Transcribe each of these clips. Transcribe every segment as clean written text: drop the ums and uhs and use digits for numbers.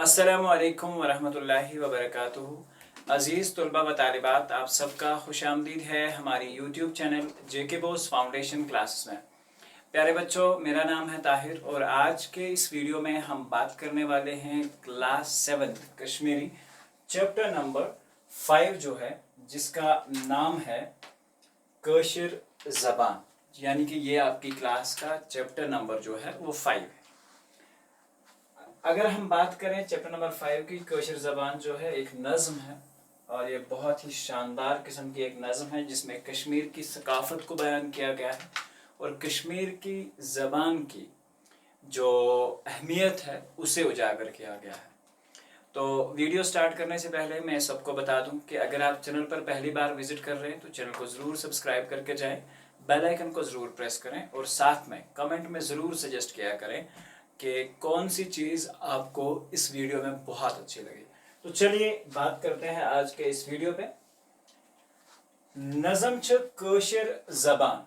अस्सलामु अलैकुम वरहमतुल्लाहि वबरकातुहू। अज़ीज़ तलबा व तालिबात, आप सबका खुशामदीद है हमारी यूट्यूब चैनल जेके बोस फाउंडेशन क्लासेस में। प्यारे बच्चों, मेरा नाम है ताहिर और आज के इस वीडियो में हम बात करने वाले हैं क्लास 7 कश्मीरी चैप्टर नंबर 5 जो है, जिसका नाम है कशिर ज़बान, यानी कि ये आपकी क्लास का चैप्टर नंबर जो है वो 5 है। अगर हम बात करें चैप्टर नंबर 5 की, कशिर ज़बान जो है एक नज़म है और ये बहुत ही शानदार किस्म की एक नज़म है जिसमें कश्मीर की सकाफ़त को बयान किया गया है और कश्मीर की ज़बान की जो अहमियत है उसे उजागर किया गया है। तो वीडियो स्टार्ट करने से पहले मैं सबको बता दूं कि अगर आप चैनल पर पहली बार विजिट कर रहे हैं तो चैनल को ज़रूर सब्सक्राइब करके जाएं, बेल आइकन को ज़रूर प्रेस करें और साथ में कमेंट में ज़रूर सजेस्ट किया करें कि कौन सी चीज़ आपको इस वीडियो में बहुत अच्छी लगी। तो चलिए बात करते हैं आज के इस वीडियो पे। नज़म छ कशिर ज़बान,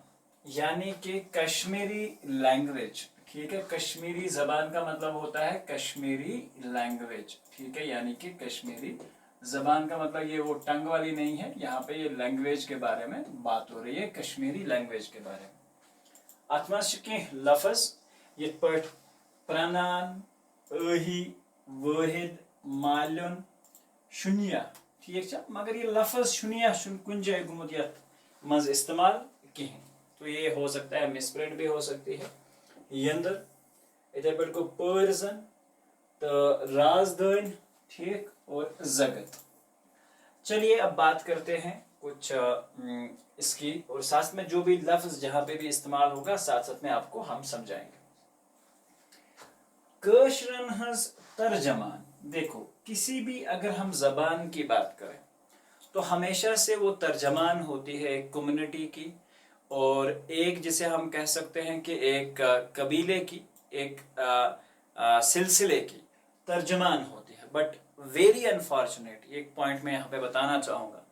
यानी कि कश्मीरी लैंग्वेज। ठीक है, कश्मीरी ज़बान का मतलब होता है कश्मीरी लैंग्वेज। ठीक है, यानी कि कश्मीरी ज़बान का मतलब ये वो टंग वाली नहीं है, यहाँ पे ये लैंग्वेज के बारे में बात हो रही है, कश्मीरी लैंग्वेज के बारे में। अतमस के लफ्ज़ ये पठ प्रनान, अही, वाहिद, मालन, शुनिया। ठीक है, मगर ये लफ्ज़ शुनिया कुन जाए गुमुत यत मज इस्तेमाल कहें, तो ये हो सकता है मिसप्रिंट भी हो सकती है। यंदर इधर पर को पर्जन तो राजदान, ठीक, और जगत। चलिए अब बात करते हैं कुछ इसकी, और साथ में जो भी लफ्ज़ जहाँ पे भी इस्तेमाल होगा साथ साथ में आपको हम समझाएंगे। कशरन हज तर्जमान, देखो किसी भी अगर हम ज़बान की बात करें तो हमेशा से वो तर्जमान होती है एक कम्युनिटी की, और एक जिसे हम कह सकते हैं कि एक कबीले की, एक सिलसिले की तर्जमान होती है। बट वेरी अनफॉर्चुनेट, एक पॉइंट मैं यहाँ पे बताना चाहूँगा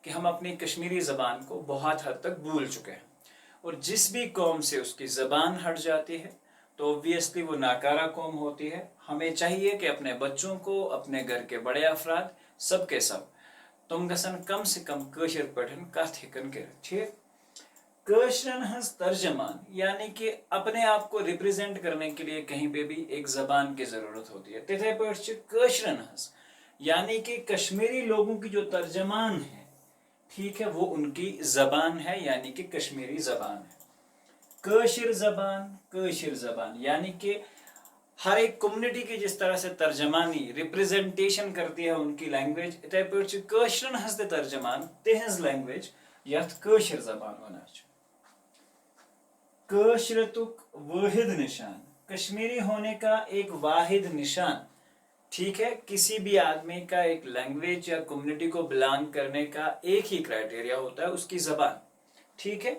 कि हम अपनी कश्मीरी ज़बान को बहुत हद तक भूल चुके हैं, और जिस भी कौम से उसकी ज़बान हट जाती है तो ऑब्वियसली वो नाकारा कौम होती है। हमें चाहिए कि अपने बच्चों को, अपने घर के बड़े अफराद, सब के सब तुम गसन कम से कम कशिर पठन कथ हिकन कर। ठीक, कशरन हज तर्जमान, यानी कि अपने आप को रिप्रेजेंट करने के लिए कहीं पे भी एक ज़बान की ज़रूरत होती है। तिथे पर कशरन हज, यानी कि कश्मीरी लोगों की जो तर्जमान है, ठीक है, वो उनकी ज़बान है, यानी कि कश्मीरी ज़बान है। कशिर ज़बान यानी कि हर एक कम्युनिटी की जिस तरह से तर्जमानी रिप्रेजेंटेशन करती है उनकी लैंग्वेज, इतने पे कशरन हज तर्जमान तिहंज लैंग्वेज यथ कशिर ज़बान वना। कशरतुक वाहिद निशान, कश्मीरी होने का एक वाहिद निशान। ठीक है, किसी भी आदमी का एक लैंग्वेज या कम्युनिटी को बिलोंग करने का एक ही क्राइटेरिया होता है, उसकी ज़बान। ठीक है,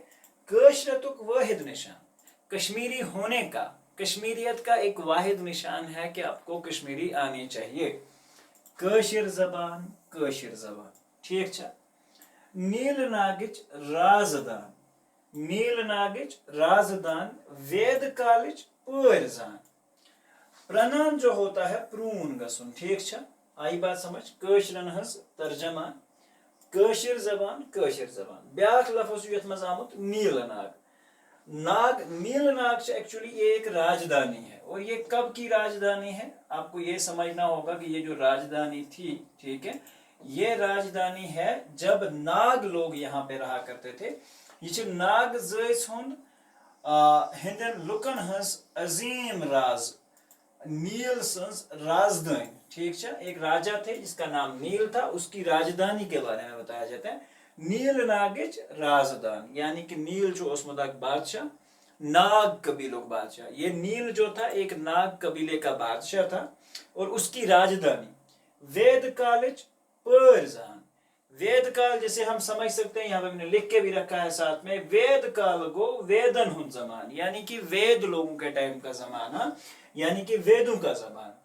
कशरतुक वाहिद निशान, कश्मीरी होने का, कश्मीरियत का एक वाहिद निशान है कि आपको कश्मीरी आनी चाहिए। कशिर ज़बान, कशिर ज़बान। ठीक है, नील नागिच राजदान, नील नागिच राजदान, वेद कालिच पर्जान। प्रनान जो होता है प्रून गसुन। ठीक है, आई बात समझ। कशरन हज तर्जमान, कशिर ज़बान, कशिर ज़बान। ब्याख लफ्ज़ यथ मज आमुत नील नाग। नाग, नील नाग एक्चुअली ये एक राजधानी है, और ये कब की राजधानी है आपको ये समझना होगा कि ये जो राजधानी थी, ठीक है, ये राजधानी है जब नाग लोग यहाँ पे रहा करते थे। ये नाग हिंदन लुकन हंस अजीम राज नील संस राजधानी। ठीक है, एक राजा थे जिसका नाम नील था, उसकी राजधानी के बारे में बताया जाता है नील नागिच राजदान, यानी कि नील जो उसमदाक बादशाह, नाग कबीलों का बादशाह। ये नील जो था एक नाग कबीले का बादशाह था और उसकी राजधानी वेद कालिच पर्जान। वेद काल जिसे हम समझ सकते हैं, यहाँ पे मैंने लिख के भी रखा है साथ में, वेद काल गो वेदन हुन जमान, यानी कि वेद लोगों के टाइम का जमाना, यानी कि वेदों का जमाना।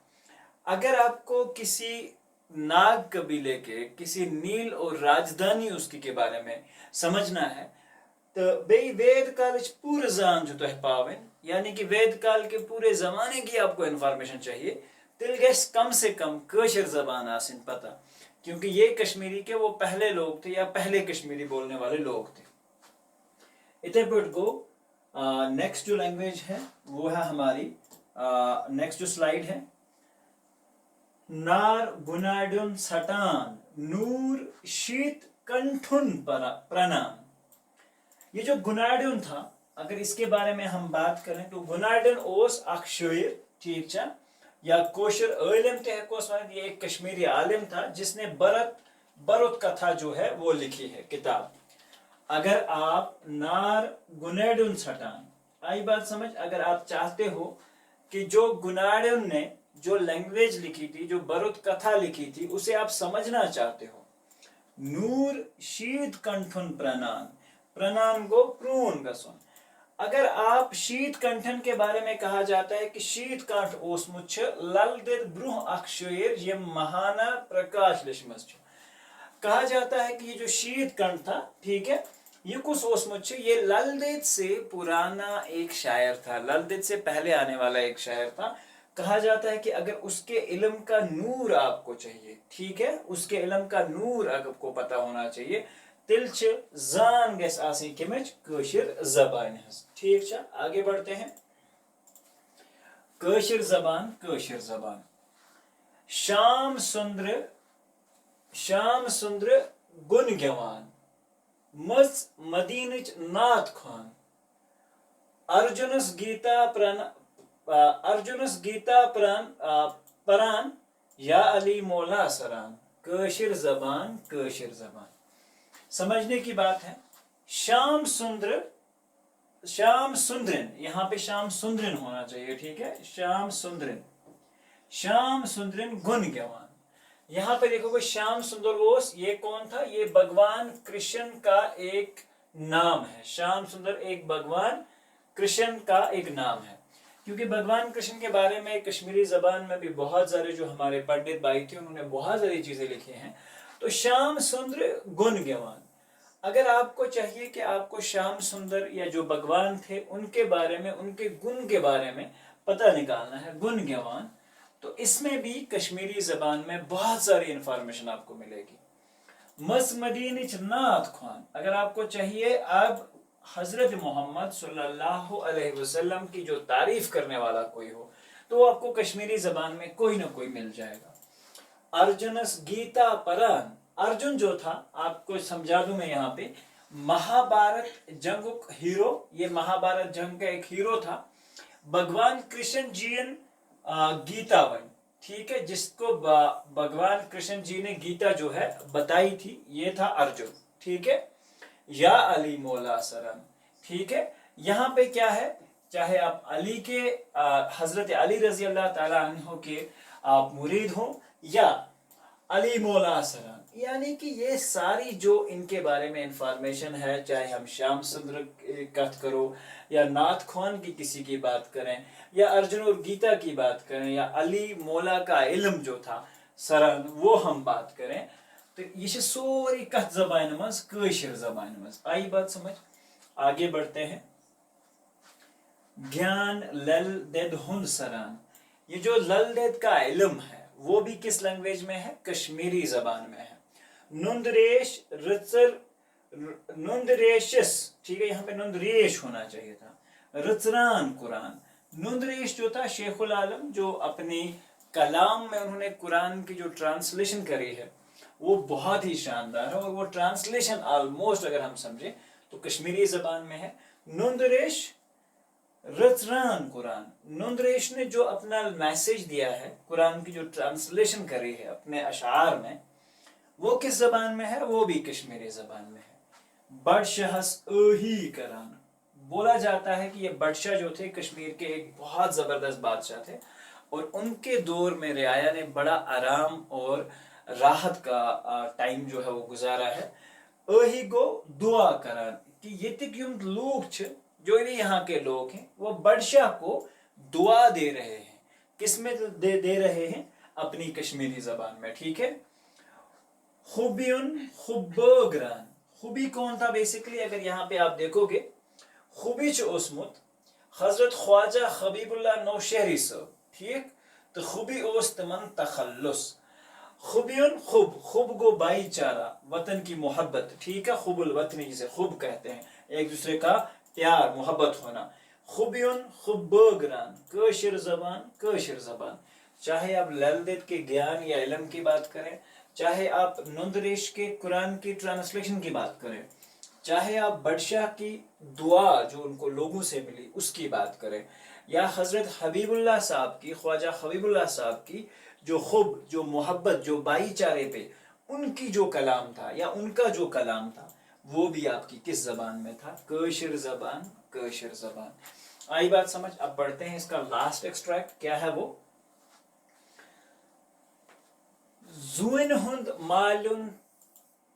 अगर आपको किसी नाग कबीले के किसी नील और राजधानी उसकी के बारे में समझना है तो बे वेद काल पूरे जान जो तो है पावन, यानी कि वेद काल के पूरे जमाने की आपको इंफॉर्मेशन चाहिए, تیل گژھِ کم سے کم کٲشِر زبان آسٕنۍ پتہ کیونکہ یہ کشمیری کے وہ پہلے لوگ تھے یا پہلے کشمیری بولنے والے لوگ تھے. اتھے پٲٹھۍ گوٚو نیکسٹ جو لینگویج ہے وہ ہے ہماری نیکسٹ جو سلائیڈ ہے نار گناڈن ژھٹان نور شیت کنٹھن پرنان. یہ جو گناڈن تھا اگر اس کے بارے میں ہم بات کریں تو گناڈن اوس اخ شاعر ٹھیک چھا یا کوشر عالم تہ ہیکوس ونت یہ ایک کشمیری عالم تھا جس نے برت کتھا جو ہے وہ لکھی ہے کتاب. اگر آپ نار گناڈن ژھٹان آئی بات سمجھ. اگر آپ چاہتے ہو کہ جو گناڈن نے جو لینگویج لکھی تھی جو برت کتھا لکھی تھی اسے آپ سمجھنا چاہتے ہو نور شید کنٹھن پرنان پرنان گو پرون گسن. اگر آپ شید کنٹھن کے بارے میں کہا جاتا ہے کہ شید کنٹھ اوسمت چھ لل دید برہ اخ شاعر یہ مہانا پرکاش لچمز چھ. کہا جاتا ہے کہ یہ جو شید کنٹھ تھا ٹھیک ہے یہ کس اوسمت چھ یہ لل دید سے پرانا ایک شاعر تھا لل دید سے پہلے آنے والا ایک شاعر تھا. کہا جاتا ہے کہ اگر اس کے علم کا نور آپ کو چاہیے ٹھیک ہے اس کے علم کا نور اگر کو پتہ ہونا چاہیے تیل چھ زان گیس آسیں کمچ کٲشر زبان ہز. ٹھیک چھا آگے بڑھتے ہیں. کٲشر زبان شام سندر گن گیوان مز مدینچ نات خوان ارجنس گیتا پران یا علی مولا سران. کٲشر زبان سمجھنے کی بات ہے. شام سندرن یہاں پہ شام سندرن ہونا چاہیے ٹھیک ہے. شام سندرن گن گیوان. یہاں پہ دیکھو کہ شام سندر اوس یہ کون تھا یہ بھگوان کرشن کا ایک نام ہے. شام سندر ایک بھگوان کرشن کا ایک نام ہے کیونکہ بھگوان کرشن کے بارے میں کشمیری زبان میں بھی بہت سارے جو ہمارے پنڈت بھائی تھے انہوں نے بہت ساری چیزیں لکھی ہیں. تو شام سندر گن گیوان اگر آپ کو چاہیے کہ آپ کو شام سندر یا جو بھگوان تھے ان کے بارے میں ان کے گن کے بارے میں پتہ نکالنا ہے گن گیوان تو اس میں بھی کشمیری زبان میں بہت ساری انفارمیشن آپ کو ملے گی. مس مدینچ نات خوان اگر آپ کو چاہیے اب حضرت محمد صلی اللہ علیہ وسلم کی جو تعریف کرنے والا کوئی ہو تو وہ آپ کو کشمیری زبان میں کوئی نہ کوئی مل جائے گا. ارجنس گیتا پران ارجن جو تھا آپ کو سمجھا دوں میں یہاں پہ مہابھارت جنگ ہیرو یہ مہابھارت جنگ کا ایک ہیرو تھا. بھگوان کرشن جین گیتا ون ٹھیک ہے جس کو بھگوان کرشن جی نے گیتا جو ہے بتائی تھی یہ تھا ارجن ٹھیک ہے. یا علی مولا سرن ٹھیک ہے. یہاں پہ کیا ہے چاہے آپ علی کے حضرت علی رضی اللہ تعالی عنہ کے آپ مرید ہوں یا علی مولا سرن یعنی کہ یہ ساری جو ان کے بارے میں انفارمیشن ہے چاہے ہم شام سندر کت کرو یا ناتھ خوان کی کسی کی بات کریں یا ارجن اور گیتا کی بات کریں یا علی مولا کا علم جو تھا سرن وہ ہم بات کریں تو یہ سوری کت زبان مز کٲشر زبان مز. آئی بات سمجھ. آگے بڑھتے ہیں. گیان لل دید ہند سران یہ جو لل دید کا علم ہے وہ بھی کس لینگویج میں ہے کشمیری زبان میں ہے. نندریش نندریشس ٹھیک ہے یہاں پہ نندریش ہونا چاہیے تھا. رچران قرآن نندریش جو تھا شیخ العالم جو اپنی کلام میں انہوں نے قرآن کی جو ٹرانسلیشن کری ہے وہ بہت ہی شاندار ہے اور وہ ٹرانسلیشن آلموسٹ اگر ہم سمجھیں تو کشمیری زبان میں ہے. نندریش رچران قرآن نندریش نے جو اپنا میسج دیا ہے قرآن کی جو ٹرانسلیشن کری ہے اپنے اشعار میں وہ کس زبان میں ہے وہ بھی کشمیری زبان میں ہے. بادشاہس اہی کران بولا جاتا ہے کہ یہ بادشاہ جو تھے کشمیر کے ایک بہت زبردست بادشاہ تھے اور ان کے دور میں رعایا نے بڑا آرام اور راحت کا ٹائم جو ہے وہ گزارا ہے. اہی گو دعا کران کہ یہ تک یم لوگ چھ جو بھی یہاں کے لوگ ہیں وہ بادشاہ کو دعا دے رہے ہیں کس میں دے رہے ہیں اپنی کشمیری زبان میں ٹھیک ہے. خوبیون خوبگران خوبی کون تھا بیسیکلی اگر یہاں پہ آپ دیکھو گے خوبی چھ اوسمت حضرت خواجہ حبیب اللہ نوشہری صاحب ٹھیک तो खुबी ओस तमन तखल्लुस। खुबियन खुब, खुब गो भाईचारा, वतन की मोहब्बत, ठीक है, खुबुल वतनी जिसे खुब कहते हैं, एक दूसरे का प्यार मोहब्बत होना। खुबियन खुब बगरान, कशिर जबान, कशिर जबान। चाहे आप ललदित के ज्ञान या इल्म की बात करें, चाहे आप नुंदरेश के कुरान की ट्रांसलेशन की बात करें, चाहे आप बदशाह की दुआ जो उनको लोगों से मिली उसकी बात करें, या हजरत हबीबुल्लाह साहब की, ख्वाजा हबीबुल्लाह साहब की जो खुब, जो मोहब्बत, जो भाईचारे पे उनकी जो कलाम था या उनका जो कलाम था, वो भी आपकी किस जबान में था? कशिर जबान, कशिर जबान। आई बात समझ? अब पढ़ते हैं इसका लास्ट एक्सट्रैक्ट, क्या है वो? जुन हुंद मालुन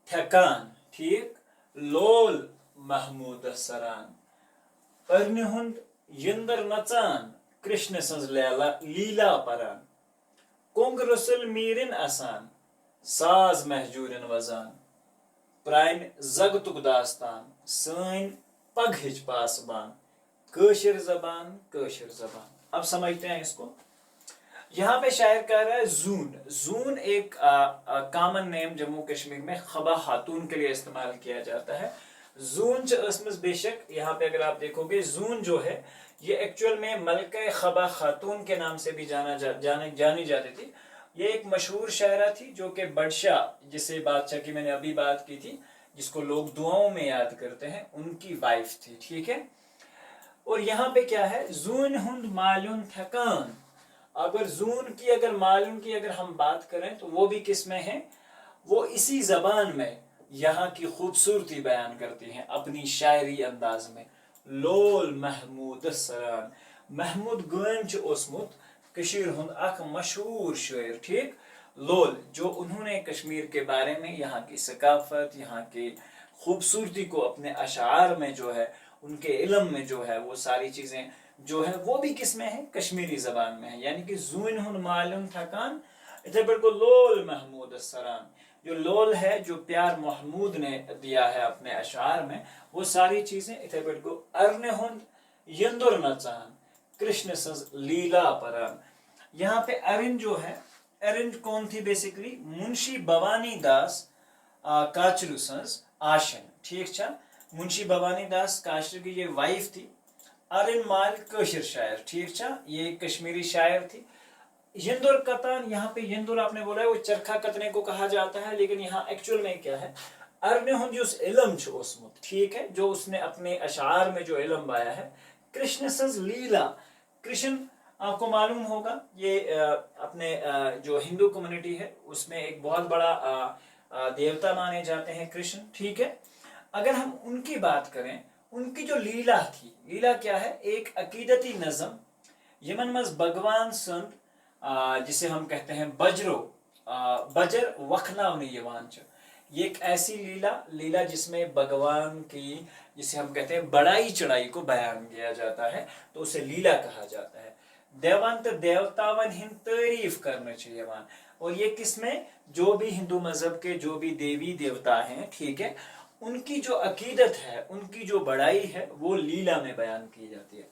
थकान, ठीक, लोल महमूद सरान, अर्न हुंद यंदर नचान, कृष्ण सज लीला परान, कोंग रसुल मीरिन आसान, साज महजूरन वजान, प्राइन जगतुक दास्तान, सैन पग हिज पासबान, कशिर जबान, कशिर जबान। अब समझते हैं इसको। यहाँ पे शायर कह रहा है जून। जून एक कॉमन नेम जम्मू कश्मीर में खबा खातून के लिए इस्तेमाल किया जाता है। जून बेशक यहाँ पे अगर आप देखोगे, जून जो है ये एक्चुअल में मलका खबा खातून के नाम से भी जानी जाती थी। ये एक मशहूर शायरा थी जो कि बदशाह, जिसे बादशाह की मैंने अभी बात की थी, जिसको लोग दुआओं में याद करते हैं, उनकी वाइफ थी, ठीक है। और यहाँ पे क्या है? जून हुंद मालून थकान। अगर जून की, अगर मालूम की अगर हम बात करें तो वो भी किस में है? वो इसी जबान में यहाँ की खूबसूरती बयान करती हैं अपनी शायरी अंदाज में। लोल महमूद सरान, महमूद गोयम ओसमुत कशीर हुंद अख मशहूर शायर, ठीक। लोल जो उन्होंने कश्मीर के बारे में, यहाँ की सकाफत, यहाँ की खूबसूरती को अपने अशार में जो है, उनके इल्म में जो है, वो सारी चीजें जो है वो भी किस में है? कश्मीरी जबान में है। यानी कि जून हुन मालूम थकान, इधर बिल्कुल लोल महमूद सरान, जो लोल है, जो प्यार महमूद ने दिया है अपने अशार में, वो सारी चीजें इधर बिल्कुल अर्न हुन यंदुर नचान, कृष्ण सज लीला परान। यहाँ पे अरिन जो है, अरिन कौन थी? बेसिकली मुंशी भवानी दास काचरू सज आशन, ठीक छा। मुंशी भवानी दास काचरू की ये वाइफ थी। अरिन माल कशिर शायर, ठीक छा, ये कश्मीरी शायर थी। यंदुर कतान, यहाँ पे यंदुर आपने बोला है वो चरखा कतने को कहा जाता है, लेकिन यहाँ एक्चुअल में क्या है? अर्ने हुन जो इल्म छ उसमुत, ठीक है, जो उसने अपने अशार में जो इल्म पाया है। कृष्ण सज लीला, कृष्ण आपको मालूम होगा ये अपने जो हिंदू कम्युनिटी है उसमें एक बहुत बड़ा देवता माने जाते हैं कृष्ण, ठीक है। अगर हम उनकी बात करें, उनकी जो लीला थी, लीला क्या है? एक अकीदती नज़म यमन मज भगवान संत जिसे हम कहते हैं बजरो, बजर वखनावनी यवान, ये एक ऐसी लीला जिसमें भगवान की, जिसे हम कहते हैं बड़ाई चढ़ाई को बयान किया जाता है, तो उसे लीला कहा जाता है। देवंत देवतावन हिंद तारीफ करना चाहिए मान। और ये किसमें? जो भी हिंदू मजहब के जो भी देवी देवता हैं, ठीक है, उनकी जो अकीदत है, उनकी जो बड़ाई है, वो लीला में बयान की जाती है।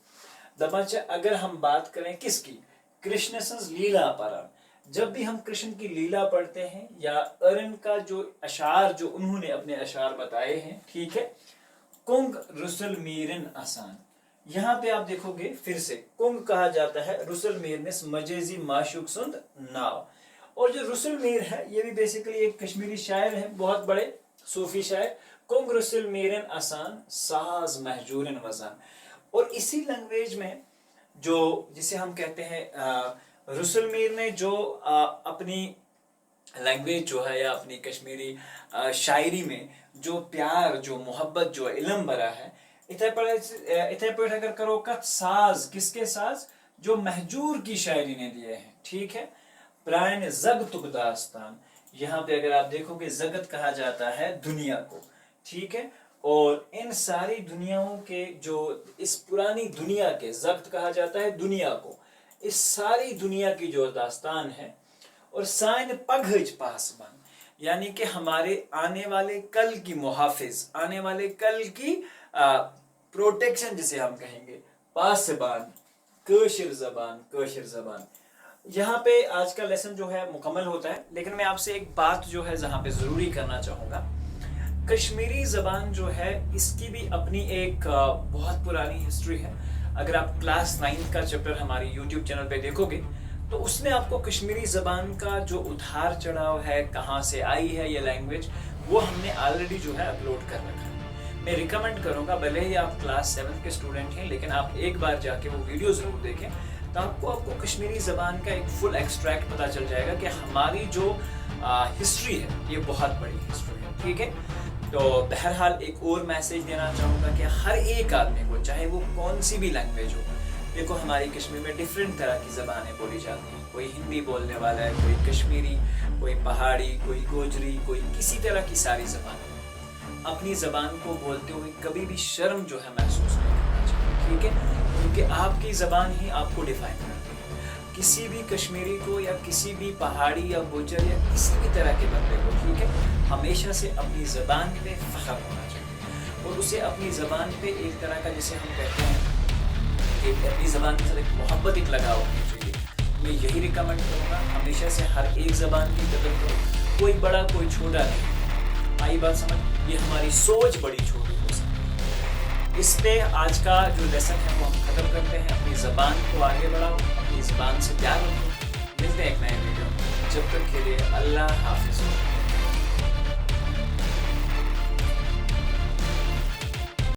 दबचा अगर हम बात करें किसकी? कृष्ण सज लीला परान। जब भी हम कृष्ण की लीला पढ़ते हैं या अरन का जो अशार, जो उन्होंने अपने अशार बताए हैं, ठीक है, कुंग रुसल मीरन आसान, यहाँ पे आप देखोगे फिर से कुंग कहा जाता है रुसल मीर ने मजेजी माशूक सुंद नाव। और जो रुसल मीर है ये भी बेसिकली एक कश्मीरी शायर है, बहुत बड़े सूफी शायर। कुंग रुसल मीरन आसान, साज महजूरन वजान। और इसी लैंग्वेज में जो जिसे हम कहते हैं रुसल मीर ने जो अपनी लैंग्वेज जो है या अपनी कश्मीरी शायरी में जो प्यार, जो मोहब्बत, जो इल्म भरा है, इथे पर अगर करो कत साज, किसके साज? जो महजूर की शायरी ने दिए हैं, ठीक है। प्रायन जगतुक दास्तान, यहाँ पे अगर आप देखोगे जगत कहा जाता है दुनिया को, ठीक है। और इन सारी दुनियाओं के जो इस पुरानी दुनिया के, जगत कहा जाता है दुनिया को, इस सारी दुनिया की जो दास्तान है। और साइन पगज पासबान, यानी कि हमारे आने वाले कल की मुहाफिज, आने वाले कल की प्रोटेक्शन जिसे हम कहेंगे, पासबान, कशिर जबान, कशिर जबान। यहाँ पे आज का लेसन जो है मुकम्मल होता है, लेकिन मैं आपसे एक बात जो है जहाँ पे ज़रूरी करना चाहूँगा। कश्मीरी ज़बान जो है इसकी भी अपनी एक बहुत पुरानी हिस्ट्री है। अगर आप क्लास 9 का चैप्टर हमारी यूट्यूब चैनल पे देखोगे तो उसमें आपको कश्मीरी ज़बान का जो उतार चढ़ाव है, कहाँ से आई है ये लैंग्वेज, वो हमने ऑलरेडी जो है अपलोड कर रखा है। मैं रिकमेंड करूँगा, भले ही आप क्लास 7 के स्टूडेंट हैं, लेकिन आप एक बार जाके वो वीडियो ज़रूर देखें, तो आपको कश्मीरी ज़बान का एक फुल एक्सट्रैक्ट पता चल जाएगा कि हमारी जो हिस्ट्री है ये बहुत बड़ी हिस्ट्री है। ठीक है, तो बहरहाल एक और मैसेज देना चाहूँगा कि हर एक आदमी को, चाहे वो कौन सी भी लैंग्वेज हो, देखो हमारी कश्मीर में डिफरेंट तरह की ज़बानें बोली जाती हैं। कोई हिंदी बोलने वाला है, कोई कश्मीरी, कोई पहाड़ी, कोई गोजरी, कोई किसी तरह की सारी ज़बान। अपनी ज़बान को बोलते हुए कभी भी शर्म जो है महसूस नहीं करना चाहिए। ठीक है, क्योंकि आपकी ज़बान ही आपको डिफाइन करती है। किसी भी कश्मीरी को या किसी भी पहाड़ी या गुजर या किसी भी तरह के बंदे को, ठीक है, हमेशा से अपनी ज़बान पे फ़ख्र होना चाहिए और उसे अपनी ज़बान पे एक तरह का, जैसे हम कहते हैं कि अपनी ज़बान के साथ एक मोहब्बत, एक लगाव होनी चाहिए। मैं यही रिकमेंड करूँगा, हमेशा से हर एक ज़बान की कदर करो, कोई बड़ा कोई छोटा नहीं। आई बात समझ? ये हमारी सोच बड़ी छोटी हो सकती है। इस पे आज का जो लेसन है वो हम ख़त्म करते हैं। अपनी ज़बान को आगे बढ़ाओ, अपनी ज़बान से प्यार रखो। मिलते हैं एक नए वीडियो में, जब तक के लिए अल्लाह हाफ़िज़।